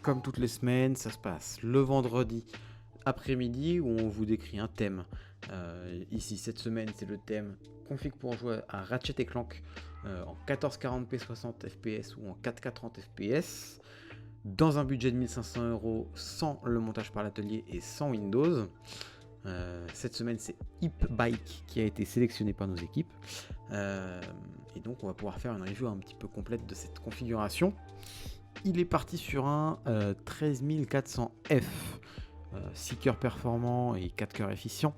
comme toutes les semaines, ça se passe le vendredi après-midi où on vous décrit un thème. Ici, cette semaine, c'est le thème config pour jouer à Ratchet & Clank en 1440p 60 fps ou en 4K 30 fps dans un budget de 1500 € sans le montage par l'atelier et sans Windows. Cette semaine, c'est HipBike qui a été sélectionné par nos équipes. Et donc, on va pouvoir faire une review un petit peu complète de cette configuration. Il est parti sur un 13400F, 6 cœurs performants et 4 cœurs efficients,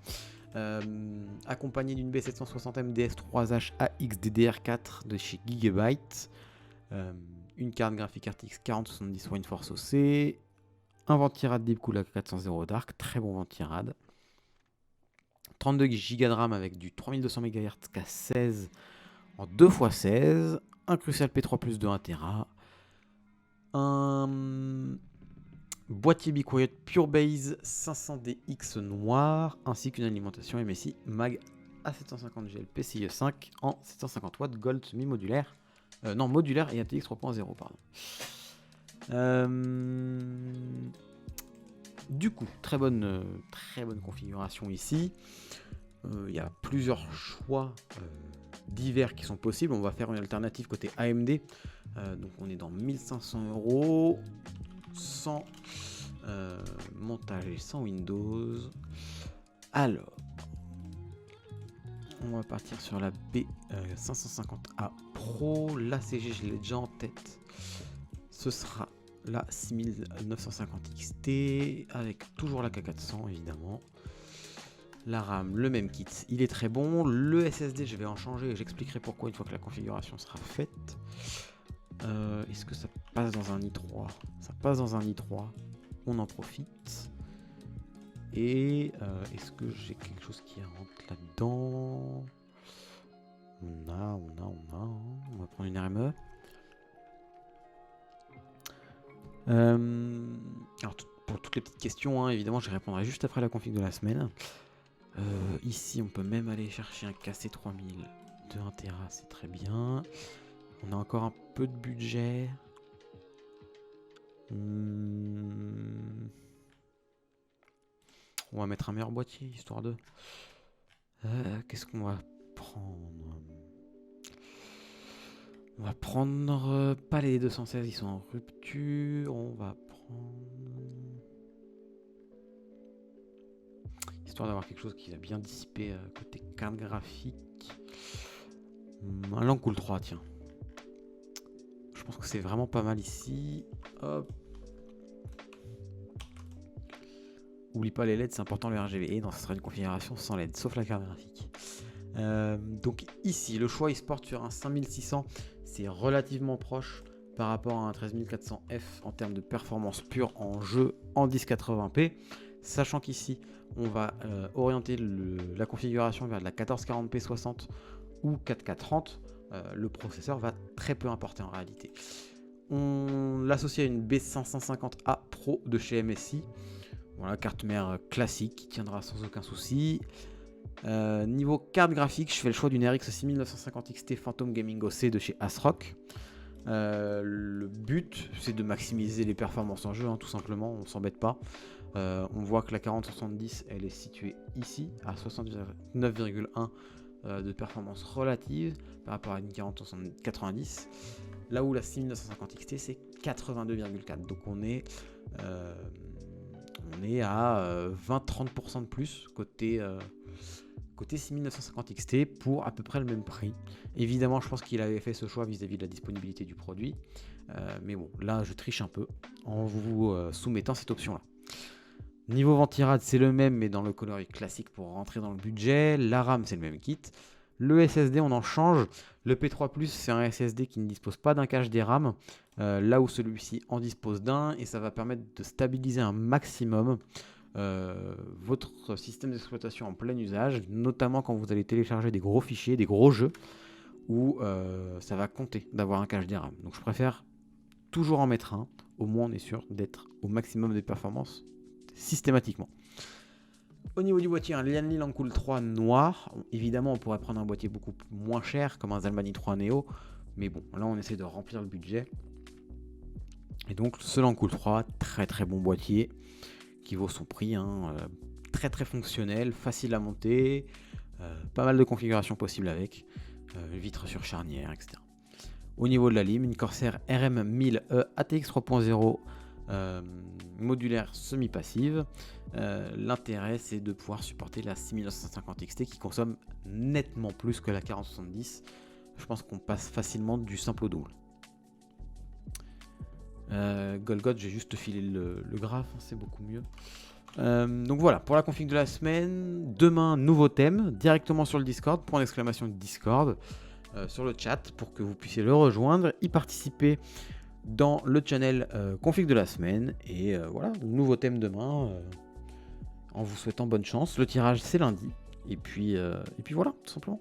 accompagné d'une B760 MDS3H AX DDR4 de chez Gigabyte, une carte graphique RTX 4070 WindForce OC, un ventirad Deepcool A400 Dark, très bon ventirad, 32 Go de RAM avec du 3200 MHz K16 en 2x16, un Crucial P3 Plus de 1TB, un boîtier Be Quiet Pure Base 500DX noir, ainsi qu'une alimentation MSI Mag A750GL PCIe 5 en 750 W Gold semi-modulaire. Modulaire et ATX 3.0, pardon. Du coup, très bonne configuration ici. Il y a plusieurs choix divers qui sont possibles. On va faire une alternative côté AMD. Donc on est dans 1500 € sans montage et sans Windows. Alors, on va partir sur la B550A Pro. La CG, je l'ai déjà en tête. Ce sera la 6950 XT avec toujours la K400 évidemment. La RAM, le même kit, il est très bon. Le SSD, je vais en changer et j'expliquerai pourquoi une fois que la configuration sera faite. Est-ce que ça passe dans un i3 ? Ça passe dans un i3. On en profite. Et est-ce que j'ai quelque chose qui rentre là-dedans ? On a. On va prendre une RME. Alors, pour toutes les petites questions, évidemment, je répondrai juste après la config de la semaine. Ici, on peut même aller chercher un KC3000 de 1TB, c'est très bien. On a encore un peu de budget. On va mettre un meilleur boîtier, histoire de... Qu'est-ce qu'on va prendre ? On va prendre... pas les 216, ils sont en rupture. On va prendre... histoire d'avoir quelque chose qui va bien dissiper côté carte graphique. Un Langcool 3, tiens. Je pense que c'est vraiment pas mal ici. Hop. Oublie pas les LED, c'est important le RGB. Et non, ce sera une configuration sans LED, sauf la carte graphique. Donc ici, le choix il se porte sur un 5600. C'est relativement proche par rapport à un 13400F en termes de performance pure en jeu en 1080p. Sachant qu'ici, on va orienter la configuration vers de la 1440p 60 ou 4K 30. Le processeur va très peu importer en réalité. On l'associe à une B550A Pro de chez MSI. Voilà, carte mère classique qui tiendra sans aucun souci. Niveau carte graphique, je fais le choix d'une RX 6950 XT Phantom Gaming OC de chez ASRock. Le but, c'est de maximiser les performances en jeu, tout simplement, on s'embête pas. On voit que la 4070, elle est située ici, à 69,1 de performance relative par rapport à une 4090. Là où la 6950 XT, c'est 82,4. Donc on est à 20-30% de plus côté 6950 XT pour à peu près le même prix. Évidemment, je pense qu'il avait fait ce choix vis-à-vis de la disponibilité du produit. Mais bon, là, je triche un peu en vous soumettant cette option-là. Niveau ventirad, c'est le même, mais dans le coloris classique pour rentrer dans le budget. La RAM, c'est le même kit. Le SSD, on en change. Le P3+, c'est un SSD qui ne dispose pas d'un cache des RAM, là où celui-ci en dispose d'un, et ça va permettre de stabiliser un maximum votre système d'exploitation en plein usage, notamment quand vous allez télécharger des gros fichiers, des gros jeux, où ça va compter d'avoir un cache des RAM. Donc je préfère toujours en mettre un, au moins on est sûr d'être au maximum des performances systématiquement. Au niveau du boîtier, un Lianli Langcool 3 noir. Évidemment, on pourrait prendre un boîtier beaucoup moins cher, comme un Zalmany 3 Neo, mais bon, là on essaie de remplir le budget. Et donc ce Lancool 3, très très bon boîtier, qui vaut son prix, hein, très très fonctionnel, facile à monter, pas mal de configurations possibles avec, vitres sur charnière, etc. Au niveau de la lime, une Corsair RM1000E ATX 3.0 modulaire semi-passive. L'intérêt, c'est de pouvoir supporter la 6950 XT qui consomme nettement plus que la 4070. Je pense qu'on passe facilement du simple au double. Golgot, j'ai juste filé le graphe, hein, c'est beaucoup mieux. Donc voilà, pour la config de la semaine, demain, nouveau thème, directement sur le Discord, point d'exclamation Discord, sur le chat, pour que vous puissiez le rejoindre, y participer dans le channel config de la semaine, et voilà, nouveau thème demain, en vous souhaitant bonne chance. Le tirage c'est lundi, et puis voilà, tout simplement.